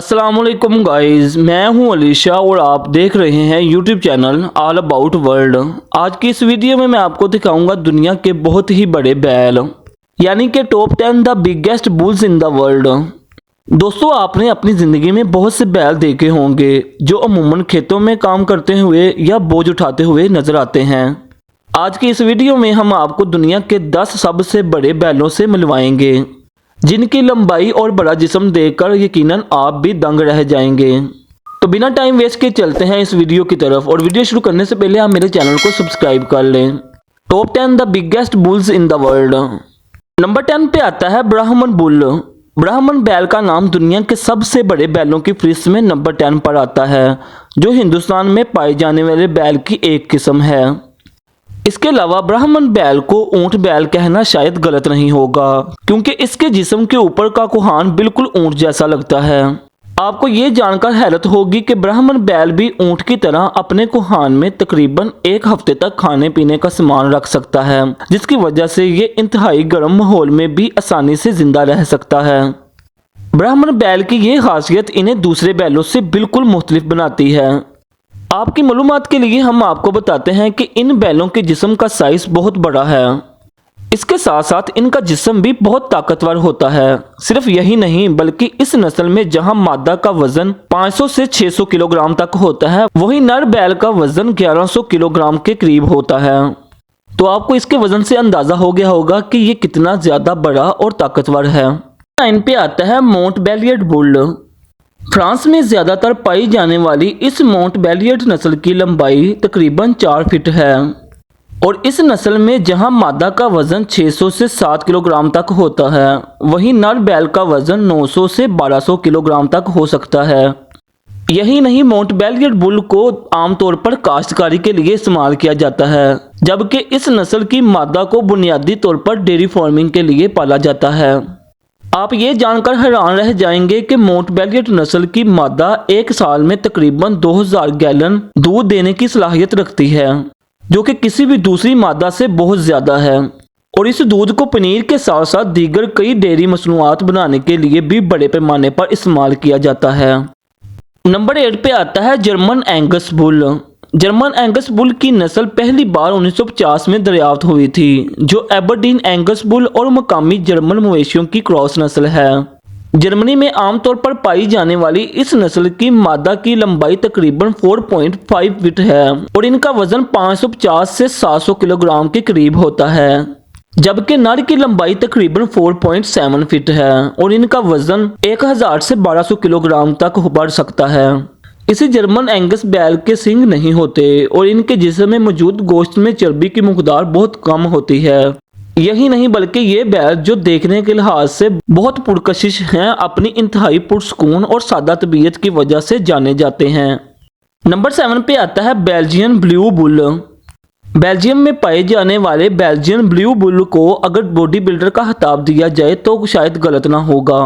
अस्सलाम वालेकुम गाइस, मैं हूं अलीशा और आप देख रहे हैं YouTube channel all about world. आज की इस वीडियो में मैं आपको दिखाऊंगा दुनिया के बहुत ही बड़े बैल, यानी कि top 10 the biggest bulls in the world. दोस्तों, आपने अपनी ज़िंदगी में बहुत से बैल देखे होंगे जो अमूमन खेतों में काम करते हुए या बोझ उठाते हुए नजर आते हैं। आज की इस वीडियो में हम आपको दुनिया के 10 सबसे बड़े बैलों से मिलवाएंगे, जिनकी लंबाई और बड़ा जिस्म देखकर यकीनन आप भी दंग रह जाएंगे। तो बिना टाइम वेस्ट के चलते हैं इस वीडियो की तरफ, और वीडियो शुरू करने से पहले आप मेरे चैनल को सब्सक्राइब कर लें। Top 10 the biggest bulls in the world. Number 10 पे आता है ब्राह्मण बुल। ब्राह्मण बैल का नाम दुनिया के सबसे बड़े बैलों की फहरिस्त में नंबर 10 पर आता है, जो हिंदुस्तान में पाए जाने वाले बैल की एक किस्म है। इसके अलावा ब्राह्मण बैल को ऊंट बैल कहना शायद गलत नहीं होगा, क्योंकि इसके जिस्म के ऊपर का कोहान बिल्कुल ऊंट जैसा लगता है। आपको ये जानकर हैरत होगी कि ब्राह्मण बैल भी ऊंट की तरह अपने कोहान में तकरीबन एक हफ्ते तक खाने पीने का सामान रख सकता है, जिसकी वजह से ये इंतहाई गर्म माहौल में भी आसानी से जिंदा रह सकता है। ब्राह्मण बैल की ये खासियत इन्हें दूसरे बैलों से बिल्कुल मुख्तलिफ बनाती है। आपकी मालूमात के लिए हम आपको बताते हैं कि इन बैलों के जिस्म का साइज बहुत बड़ा है। इसके साथ साथ इनका जिस्म भी बहुत ताकतवर होता है। सिर्फ यही नहीं, बल्कि इस नस्ल में जहां मादा का वजन 500 से 600 किलोग्राम तक होता है, वहीं नर बैल का वजन 1100 किलोग्राम के करीब होता है। तो आपको इसके वजन से अंदाजा हो गया होगा कि ये कितना ज्यादा बड़ा और ताकतवर है। 9 पे आता है मोंट बेलियर्ड बुल। फ्रांस में ज़्यादातर पाई जाने वाली इस मोंट बेलियर्ड नस्ल की लंबाई तकरीबन 4 फीट है, और इस नस्ल में जहां मादा का वजन 600 से 7 किलोग्राम तक होता है, वहीं नर बैल का वजन 900 से 1200 किलोग्राम तक हो सकता है। यही नहीं, मोंट बेलियर्ड बुल को आमतौर पर काश्तकारी के लिए इस्तेमाल किया जाता है, जबकि इस नस्ल की मादा को बुनियादी तौर पर डेयरी फार्मिंग के लिए पाला जाता है। आप ये जानकर हैरान रह जाएंगे कि मोंट बेलियर्ड नस्ल की मादा एक साल में तकरीबन 2000 गैलन दूध देने की सलाहियत रखती है, जो कि किसी भी दूसरी मादा से बहुत ज़्यादा है। और इस दूध को पनीर के साथ साथ दीगर कई डेयरी मसनूआत बनाने के लिए भी बड़े पैमाने पर इस्तेमाल किया जाता है। नंबर 8 पे आता है German Angus bull. German Angus bull की नस्ल पहली बार 1950 में दरियाफ्त हुई थी, जो एबरडीन एंगस बुल और मकामी जर्मन मवेशियों की क्रॉस नस्ल है। जर्मनी में आमतौर पर पाई जाने वाली इस नस्ल की मादा की लंबाई तकरीबन 4.5 फीट है, और इनका वजन 550 से 700 किलोग्राम के करीब होता है, जबकि नर की लंबाई तकरीबन 4.7 फीट है, और इनका वजन 1000 से 1200 किलोग्राम तक बढ़ सकता है। इसी जर्मन एंगस बैल के सींग नहीं होते, और इनके जिस्म में मौजूद गोश्त में चर्बी की मकदार बहुत कम होती है। यही नहीं, बल्कि ये बैल जो देखने के लिहाज से बहुत पुरकशिश हैं, अपनी इंतहाई पुरसकून और सादा तबीयत की वजह से जाने जाते हैं। नंबर 7 पे आता है बेल्जियन ब्लू बुल। बेल्जियम में पाए जाने वाले बेल्जियन ब्लू बुल को अगर बॉडी बिल्डर का खिताब दिया जाए तो शायद गलत ना होगा,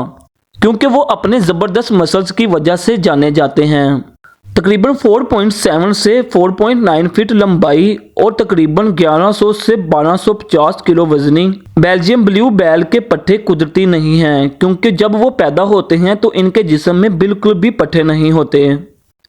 क्योंकि वो अपने ज़बरदस्त मसल्स की वजह से जाने जाते हैं। तकरीबन 4.7 से 4.9 फीट लंबाई और तकरीबन 1100 से 1250 किलो वजनी बेल्जियम ब्लू बैल के पट्टे कुदरती नहीं हैं, क्योंकि जब वो पैदा होते हैं तो इनके जिस्म में बिल्कुल भी पट्टे नहीं होते,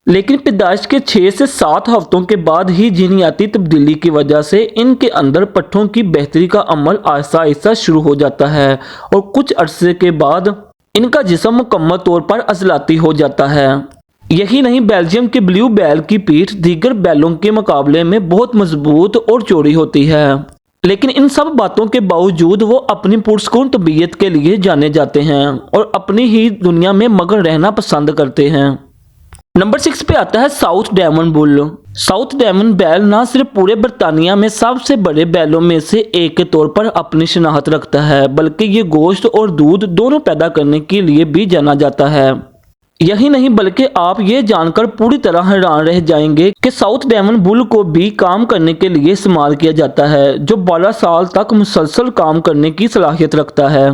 लेकिन पैदाइश के 6 से 7 हफ्तों के बाद ही जीनियाती तब्दीली की वजह से इनके अंदर पट्टों की बेहतरी का अमल आहिस्ता आहिस्ता शुरू हो जाता है, और कुछ अरसे के बाद इनका जिस्म मुकम्मल तौर पर अजलाती हो जाता है। यही नहीं, बेल्जियम के ब्लू बैल की पीठ दीगर बैलों के मुकाबले में बहुत मजबूत और चौड़ी होती है, लेकिन इन सब बातों के बावजूद वो अपनी पुरस्कून तबीयत के लिए जाने जाते हैं और अपनी ही दुनिया में मगन रहना पसंद करते हैं। नंबर 6 पे आता है south demon bull. South demon बैल न सिर्फ पूरे बरतानिया में सबसे बड़े बैलों में से एक के तौर पर अपनी शनाख्त रखता है, बल्कि ये गोश्त और दूध दोनों पैदा करने के लिए भी जाना जाता है। यही नहीं, बल्कि आप ये जानकर पूरी तरह हैरान रह जाएंगे कि साउथ डेमन बुल को भी काम करने के लिए इस्तेमाल किया जाता है, जो 12 साल तक मुसलसल काम करने की सलाहियत रखता है।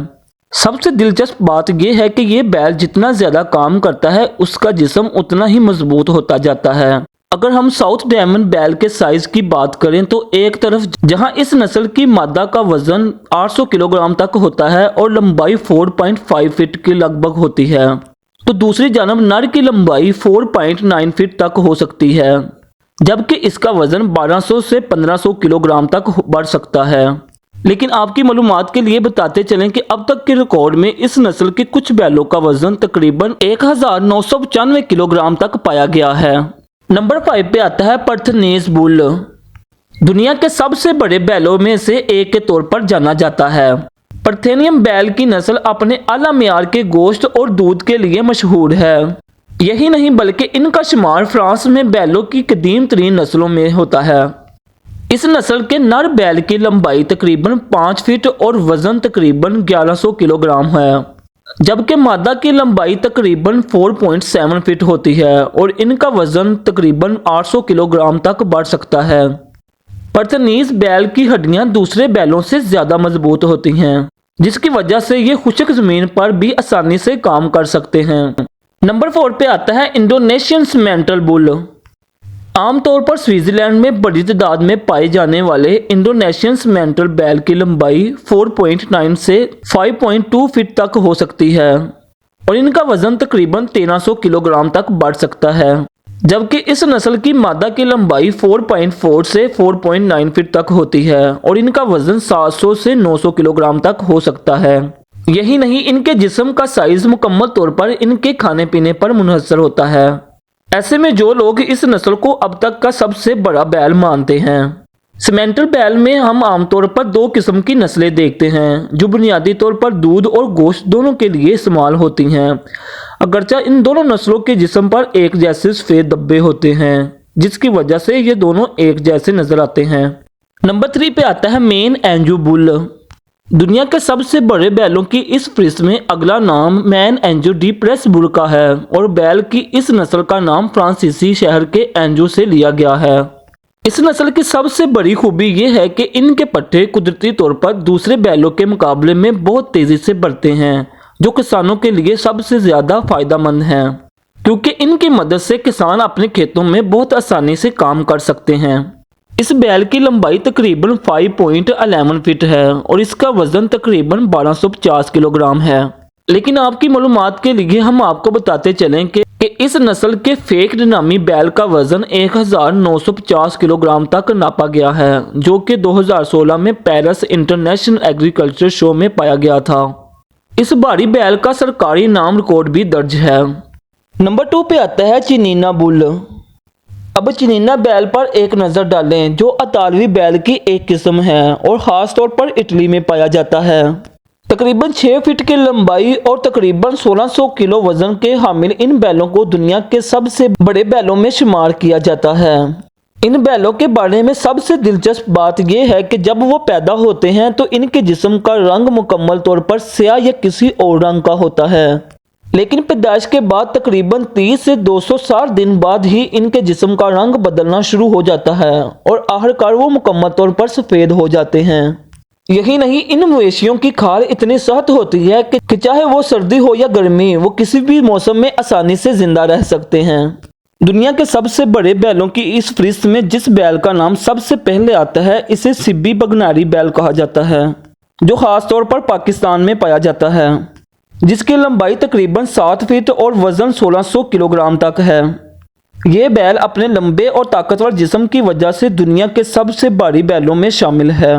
सबसे दिलचस्प बात यह है कि ये बैल जितना ज्यादा काम करता है, उसका जिस्म उतना ही मजबूत होता जाता है। अगर हम साउथ डेमन बैल के साइज की बात करें तो एक तरफ जहां इस नस्ल की मादा का वजन 800 किलोग्राम तक होता है और लंबाई 4.5 फीट के लगभग होती है, तो दूसरी जानब नर की लंबाई 4.9 फीट तक हो सकती है, जबकि इसका वजन 1200 से 1500 किलोग्राम तक बढ़ सकता है। लेकिन आपकी मालूमात के लिए बताते चलें कि अब तक के रिकॉर्ड में इस नस्ल के कुछ बैलों का वजन तकरीबन 1995 किलोग्राम तक पाया गया है। नंबर 5 पे आता है पर्थनीज बुल। दुनिया के सबसे बड़े बैलों में से एक के तौर पर जाना जाता है। पार्थेनियन बैल की नस्ल अपने आला मियार के गोश्त और दूध के लिए मशहूर है। यही नहीं बल्कि इनका शुमार फ्रांस में बैलों की कदीम तरीन नस्लों में होता है। इस नस्ल के नर बैल की लंबाई तकरीबन 5 फीट और वजन तकरीबन 1100 किलोग्राम है, जबकि मादा की लंबाई तकरीबन 4.7 फीट होती है और इनका वजन तकरीबन 800 किलोग्राम तक बढ़ सकता है। पर्थनीज बैल की हड्डियां दूसरे बैलों से ज़्यादा मजबूत होती हैं, जिसकी वजह से ये खुश्क ज़मीन पर भी आसानी से काम कर सकते हैं। नंबर 4 पे आता है इंडोनेशियन सिमेंटल बुल। आमतौर पर स्विट्जरलैंड में बड़ी तादाद में पाए जाने वाले इंडोनेशियन सिमेंटल बैल की लंबाई 4.9 से 5.2 फीट तक हो सकती है और इनका वजन तकरीबन 1300 किलोग्राम तक बढ़ सकता है, जबकि इस नस्ल की मादा की लंबाई 4.4 से 4.9 फीट तक होती है और इनका वजन 700 से 900 किलोग्राम तक हो सकता है। यही नहीं, इनके जिस्म का साइज मुकम्मल तौर पर इनके खाने पीने पर मुनहसर होता है। ऐसे में जो लोग इस नस्ल को अब तक का सबसे बड़ा बैल मानते हैं। सिमेंटल बैल में हम आमतौर पर 2 किस्म की नस्लें देखते हैं, जो बुनियादी तौर पर दूध और गोश्त दोनों के लिए इस्तेमाल होती हैं। अगरचा इन दोनों नस्लों के जिस्म पर एक जैसे सफ़ेद धब्बे होते हैं, जिसकी वजह से ये दोनों एक जैसे नजर आते हैं। नंबर 3 पे आता है मेन एंजू बुल। दुनिया के सबसे बड़े बैलों की इस फहरिस्त में अगला नाम man Anju D press bull का है और बैल की इस नस्ल का नाम फ्रांसीसी शहर के एंजू से लिया गया है। इस नस्ल की सबसे बड़ी खूबी यह है कि इनके पट्टे कुदरती तौर पर दूसरे बैलों के मुकाबले में बहुत तेज़ी से बढ़ते हैं, जो किसानों के लिए सबसे ज़्यादा फ़ायदेमंद हैं, क्योंकि इनकी मदद से किसान अपने खेतों में बहुत आसानी से काम कर सकते हैं। इस बैल की लंबाई तकरीबन 5.11 फीट है और इसका वजन तकरीबन 1250 किलोग्राम है। लेकिन आपकी मालूमात के लिए हम आपको बताते चलें कि इस नस्ल के फेक नामी बैल का वजन 1950 किलोग्राम तक नापा गया है, जो कि 2016 में पेरिस इंटरनेशनल एग्रीकल्चर शो में पाया गया था। इस भारी बैल का सरकारी नाम रिकॉर्ड भी दर्ज है। नंबर 2 पे आता है चिनीना बुल। अब चिनीना बैल पर एक नज़र डालें, जो इतालवी बैल की एक किस्म है और ख़ास तौर पर इटली में पाया जाता है। तकरीबन 6 फीट की लंबाई और तकरीबन 1600 किलो वजन के हामिल इन बैलों को दुनिया के सबसे बड़े बैलों में शुमार किया जाता है। इन बैलों के बारे में सबसे दिलचस्प बात यह है कि जब वो पैदा होते हैं तो इनके जिस्म का रंग मुकम्मल तौर पर स्याह या किसी और रंग का होता है, लेकिन पैदाइश के बाद तकरीबन 30 से 260 दिन बाद ही इनके जिस्म का रंग बदलना शुरू हो जाता है और आखिरकार वो मुकम्मल तौर पर सफ़ेद हो जाते हैं। यही नहीं, इन मवेशियों की खाल इतनी सख्त होती है कि चाहे वो सर्दी हो या गर्मी, वो किसी भी मौसम में आसानी से जिंदा रह सकते हैं। दुनिया के सबसे बड़े बैलों की इस फहरिस्त में जिस बैल का नाम सबसे पहले आता है, इसे सिब्बी बगनारी बैल कहा जाता है, जो ख़ास तौर पर पाकिस्तान में पाया जाता है, जिसकी लंबाई तकरीबन 7 फीट और वज़न 1600 किलोग्राम तक है। ये बैल अपने लंबे और ताकतवर जिस्म की वजह से दुनिया के सबसे भारी बैलों में शामिल है।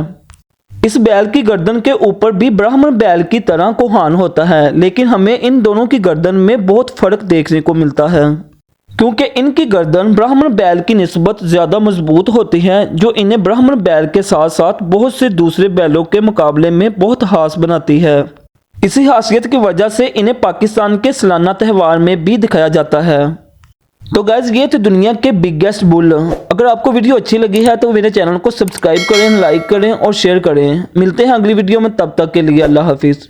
इस बैल की गर्दन के ऊपर भी ब्राह्मण बैल की तरह कोहान होता है, लेकिन हमें इन दोनों की गर्दन में बहुत फ़र्क देखने को मिलता है, क्योंकि इनकी गर्दन ब्राह्मण बैल की निस्बत ज़्यादा मजबूत होती है, जो इन्हें ब्राह्मण बैल के साथ साथ बहुत से दूसरे बैलों के मुकाबले में बहुत खास बनाती है। इसी खासियत की वजह से इन्हें पाकिस्तान के सालाना त्यौहार में भी दिखाया जाता है। तो गाइस, ये थे दुनिया के बिगेस्ट बुल। अगर आपको वीडियो अच्छी लगी है तो मेरे चैनल को सब्सक्राइब करें, लाइक करें और शेयर करें। मिलते हैं अगली वीडियो में, तब तक के लिए अल्लाह हाफिज़।